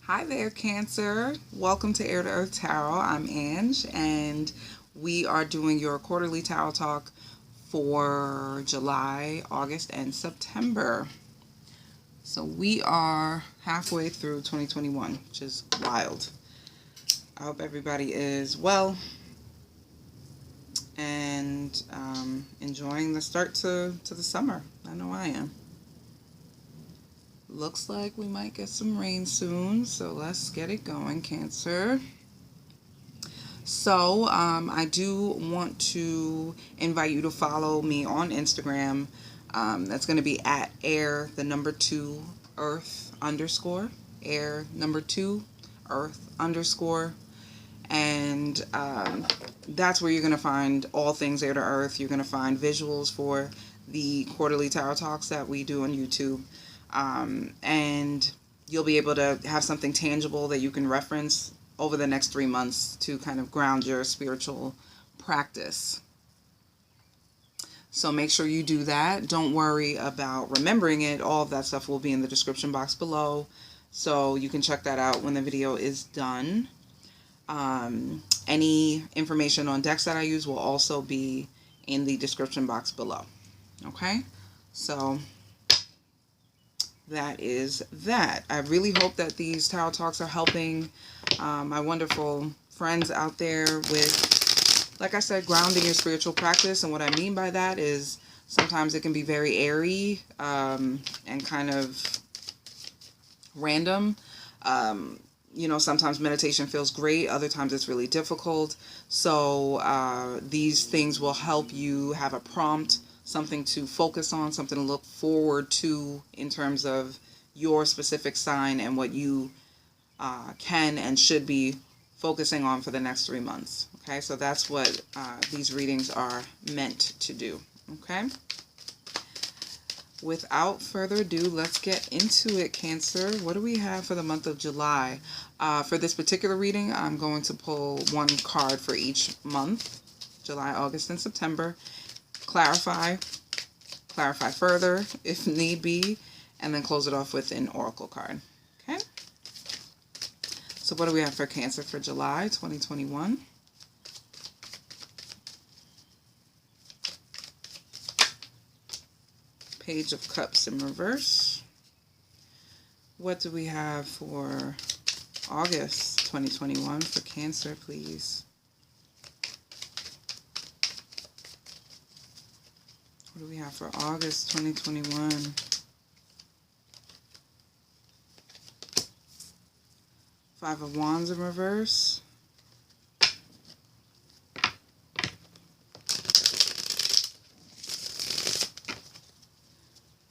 Hi there, Cancer. Welcome to Air to Earth Tarot. I'm Ange, and we are doing your quarterly tarot talk for July, August, and September. So we are halfway through 2021, which is wild. I hope everybody is well and enjoying the start to the summer. I know I am. Looks like we might get some rain soon, so let's get it going, Cancer. So I do want to invite you to follow me on Instagram. That's going to be at air the number 2 earth underscore air number 2 earth underscore, and that's where you're going to find all things Air to Earth. You're going to find visuals for the quarterly tarot talks that we do on YouTube. And you'll be able to have something tangible that you can reference over the next 3 months to kind of ground your spiritual practice. So make sure you do that. Don't worry about remembering it. All of that stuff will be in the description box below, so you can check that out when the video is done. Any information on decks that I use will also be in the description box below. Okay, so that is that. I really hope that these tarot talks are helping my wonderful friends out there with, like I said, grounding your spiritual practice. And what I mean by that is sometimes it can be very airy and kind of random. You know, sometimes meditation feels great, other times it's really difficult. So these things will help you have a prompt, something to focus on, something to look forward to in terms of your specific sign and what you can and should be focusing on for the next 3 months. Okay, so that's what these readings are meant to do. Okay, without further ado, let's get into it, Cancer. What do we have for the month of July? For this particular reading, I'm going to pull one card for each month: July, August, and September. Clarify further if need be, and then close it off with an oracle card. Okay, so what do we have for Cancer for July 2021? Page of Cups in reverse. What do we have for August 2021 for Cancer, please? What do we have for August 2021? Five of Wands in reverse.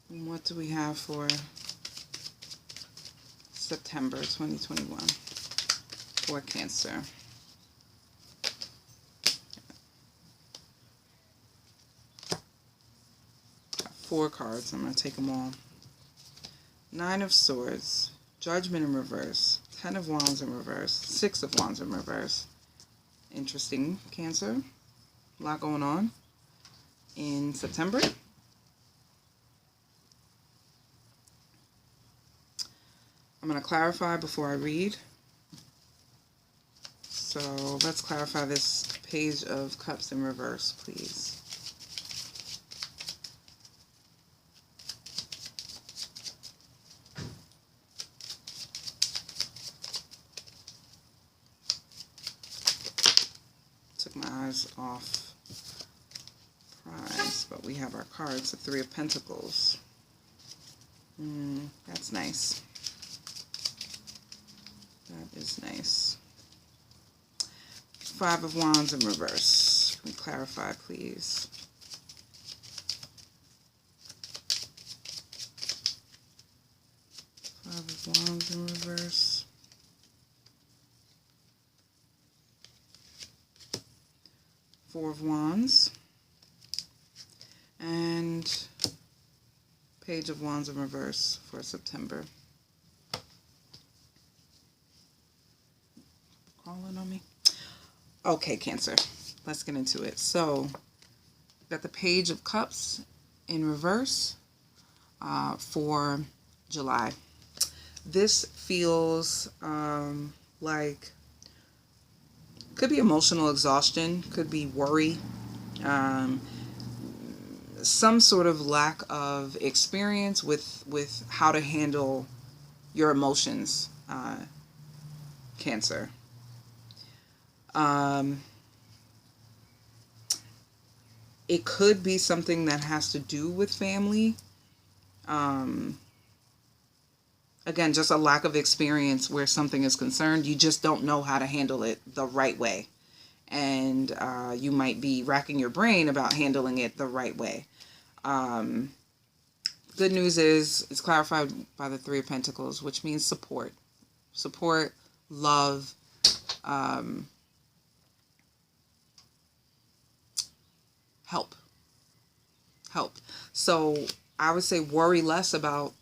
And what do we have for September 2021 for Cancer? 4 cards. I'm going to take them all. 9 of Swords, Judgment in reverse, 10 of Wands in reverse, 6 of Wands in reverse. Interesting, Cancer. A lot going on in September. I'm going to clarify before I read. So let's clarify this Page of Cups in reverse, please. Took my eyes off prize, but we have our cards. The 3 of Pentacles. That's nice. That is nice. 5 of Wands in reverse. Can we clarify, please? Five of Wands in reverse. Four of Wands. And Page of Wands in reverse for September. Calling on me. Okay, Cancer, let's get into it. So, got the Page of Cups in reverse for July. This feels like, could be emotional exhaustion, could be worry, um, some sort of lack of experience with how to handle your emotions, Cancer. Um, it could be something that has to do with family. Um, Again, just a lack of experience where something is concerned. You just don't know how to handle it the right way. And you might be racking your brain about handling it the right way. Um, Good news is it's clarified by the Three of Pentacles, which means support. Support, love, um, help. Help. So I would say worry less about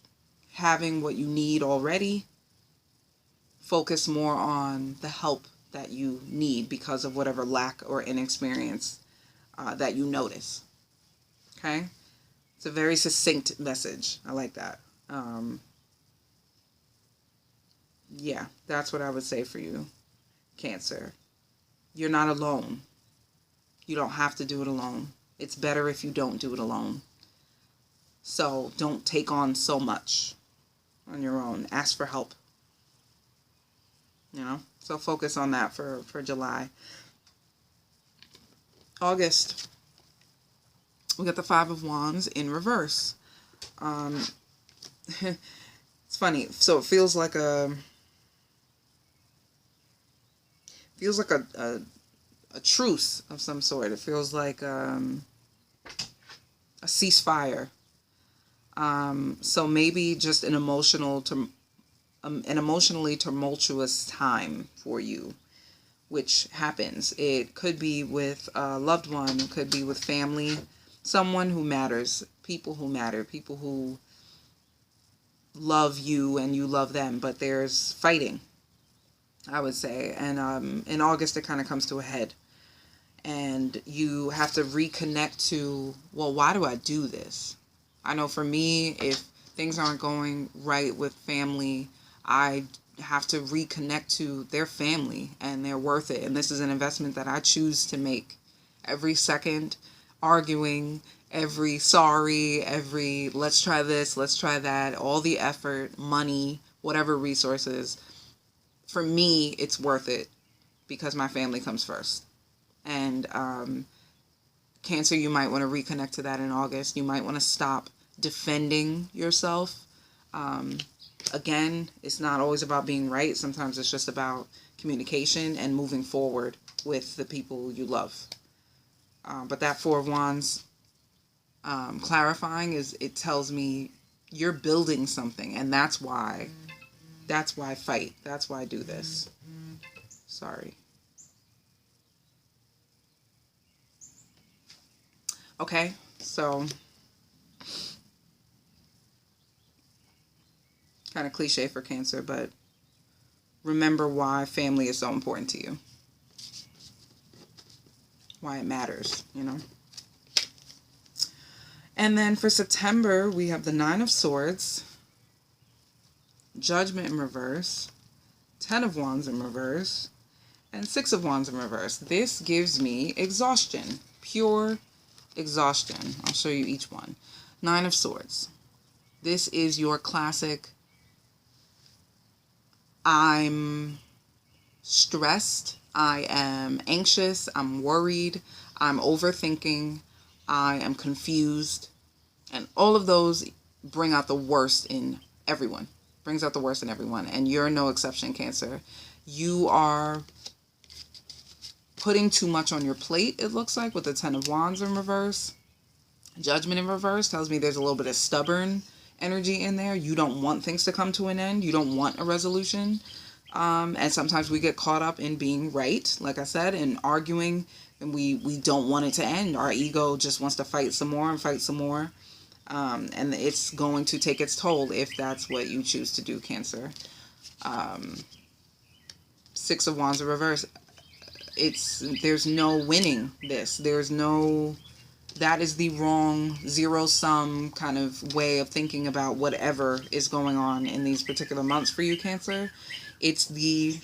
having what you need already. Focus more on the help that you need because of whatever lack or inexperience that you notice. Okay? It's a very succinct message. I like that. Yeah, that's what I would say for you, Cancer. You're not alone. You don't have to do it alone. It's better if you don't do it alone. So don't take on so much on your own. Ask for help. So focus on that for July. August, we got the Five of Wands in reverse. It's funny. So it feels like a truce of some sort. It feels like a ceasefire. So maybe just an emotionally tumultuous time for you, which happens. It could be with a loved one, it could be with family, someone who matters, people who matter, people who love you and you love them, but there's fighting, I would say. And in August, it kind of comes to a head. And you have to reconnect to, well, why do I do this? I know for me, if things aren't going right with family, I have to reconnect to their family and they're worth it. And this is an investment that I choose to make. Every second arguing, every sorry, every let's try this, let's try that, all the effort, money, whatever resources. For me, it's worth it because my family comes first. And Cancer, you might want to reconnect to that in August. You might want to stop defending yourself. Again, it's not always about being right. Sometimes it's just about communication and moving forward with the people you love. But that Four of Wands clarifying it tells me you're building something, and that's why fight. That's why do this. Sorry. Okay, so kind of cliche for Cancer, but remember why family is so important to you. Why it matters, And then for September, we have the Nine of Swords, Judgment in reverse, Ten of Wands in reverse, and Six of Wands in reverse. This gives me exhaustion, pure exhaustion. I'll show you each one. Nine of Swords. This is your classic, I'm stressed, I am anxious, I'm worried, I'm overthinking, I am confused. And all of those bring out the worst in everyone. Brings out the worst in everyone. And you're no exception, Cancer. You are putting too much on your plate, it looks like, with the Ten of Wands in reverse. Judgment in reverse tells me there's a little bit of stubborn energy in there. You don't want things to come to an end. You don't want a resolution. And sometimes we get caught up in being right, like I said, and arguing, and we don't want it to end. Our ego just wants to fight some more and fight some more. And it's going to take its toll if that's what you choose to do, Cancer. Six of Wands in reverse. There's no winning this. There's no that is the wrong zero-sum kind of way of thinking about whatever is going on in these particular months for you, Cancer. It's the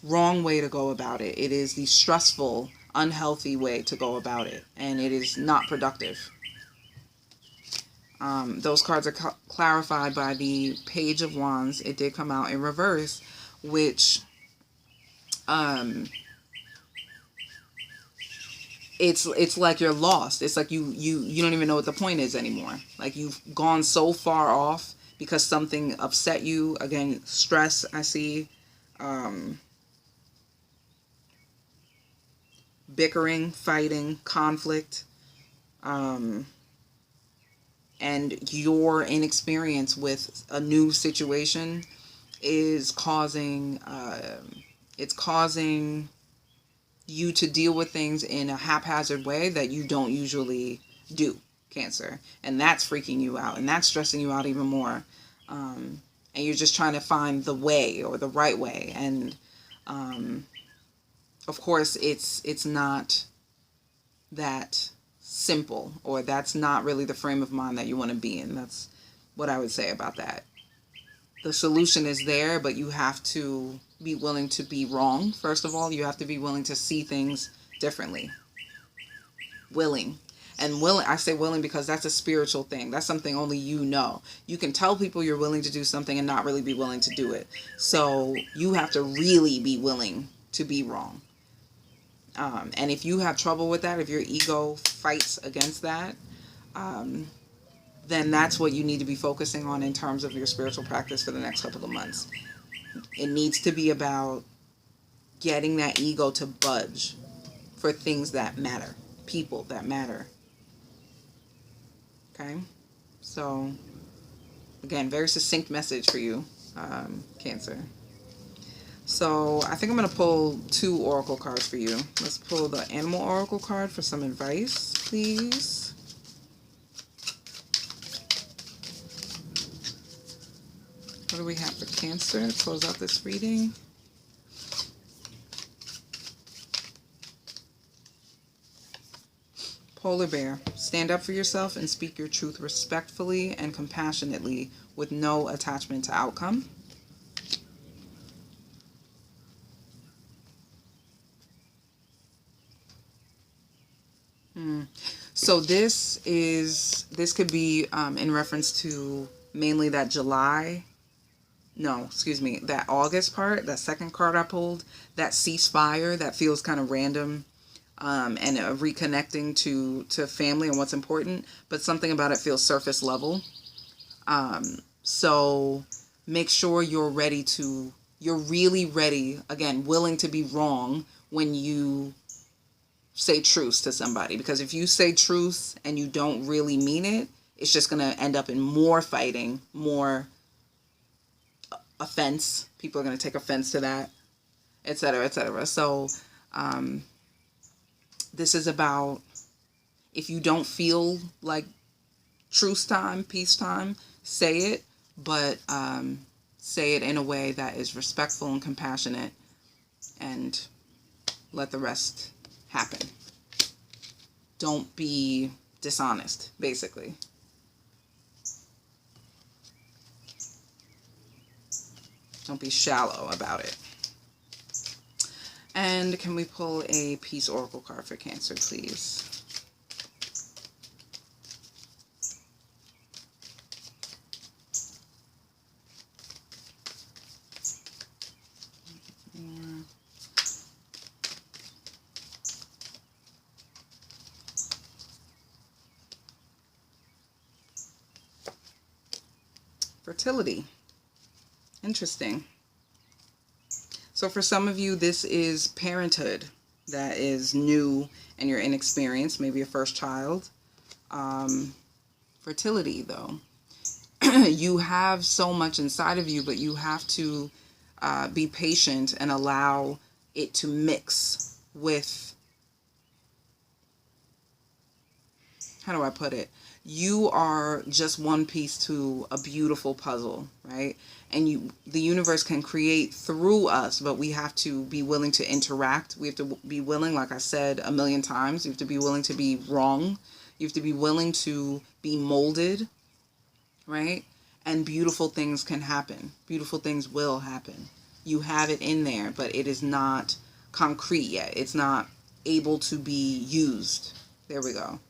wrong way to go about it. It is the stressful, unhealthy way to go about it, and it is not productive. Those cards are clarified by the Page of Wands. It did come out in reverse, which it's like you're lost. It's like you don't even know what the point is anymore. Like you've gone so far off because something upset you. Again, stress, I see. Bickering, fighting, conflict. And your inexperience with a new situation is causing you to deal with things in a haphazard way that you don't usually do, Cancer. And that's freaking you out, and that's stressing you out even more. And you're just trying to find the way or the right way. And of course, it's not that simple, or that's not really the frame of mind that you want to be in. That's what I would say about that. The solution is there, but you have to be willing to be wrong. First of all, you have to be willing to see things differently. Willing. And willing, I say willing because that's a spiritual thing. That's something only you know. You can tell people you're willing to do something and not really be willing to do it. So you have to really be willing to be wrong. And if you have trouble with that, if your ego fights against that, then that's what you need to be focusing on in terms of your spiritual practice for the next couple of months. It needs to be about getting that ego to budge for things that matter, people that matter. Okay? So, again, very succinct message for you, Cancer. So I think I'm going to pull 2 oracle cards for you. Let's pull the animal oracle card for some advice, please. What do we have for Cancer to close out this reading? Polar Bear, stand up for yourself and speak your truth respectfully and compassionately with no attachment to outcome. So this could be in reference to mainly that that August part, that second card I pulled, that ceasefire that feels kind of random, and reconnecting to family and what's important, but something about it feels surface level. So make sure you're really ready, again, willing to be wrong when you say truce to somebody. Because if you say truce and you don't really mean it, it's just going to end up in more fighting, more offense. People are going to take offense to that, etc., etc. So this is about, if you don't feel like truce time, peace time, say it, but say it in a way that is respectful and compassionate, and let the rest happen. Don't be dishonest, basically. Don't be shallow about it. And can we pull a peace oracle card for Cancer, please? Fertility. Interesting. So for some of you, this is parenthood that is new and you're inexperienced, maybe your first child. Fertility, though. You have so much inside of you, but you have to be patient and allow it to mix with, how do I put it? You are just one piece to a beautiful puzzle, right? And the universe can create through us, but we have to be willing to interact. We have to be willing, like I said a million times, you have to be willing to be wrong. You have to be willing to be molded, right? And beautiful things can happen. Beautiful things will happen. You have it in there, but it is not concrete yet. It's not able to be used. There we go.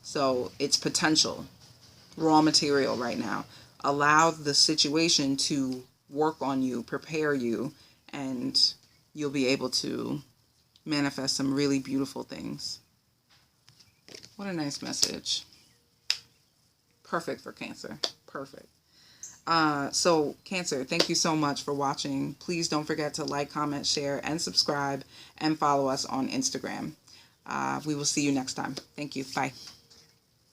So it's potential, raw material right now. Allow the situation to work on you, prepare you, and you'll be able to manifest some really beautiful things. What a nice message. Perfect for Cancer. Perfect. So Cancer, thank you so much for watching. Please don't forget to like, comment, share, and subscribe, and follow us on Instagram. We will see you next time. Thank you. Bye.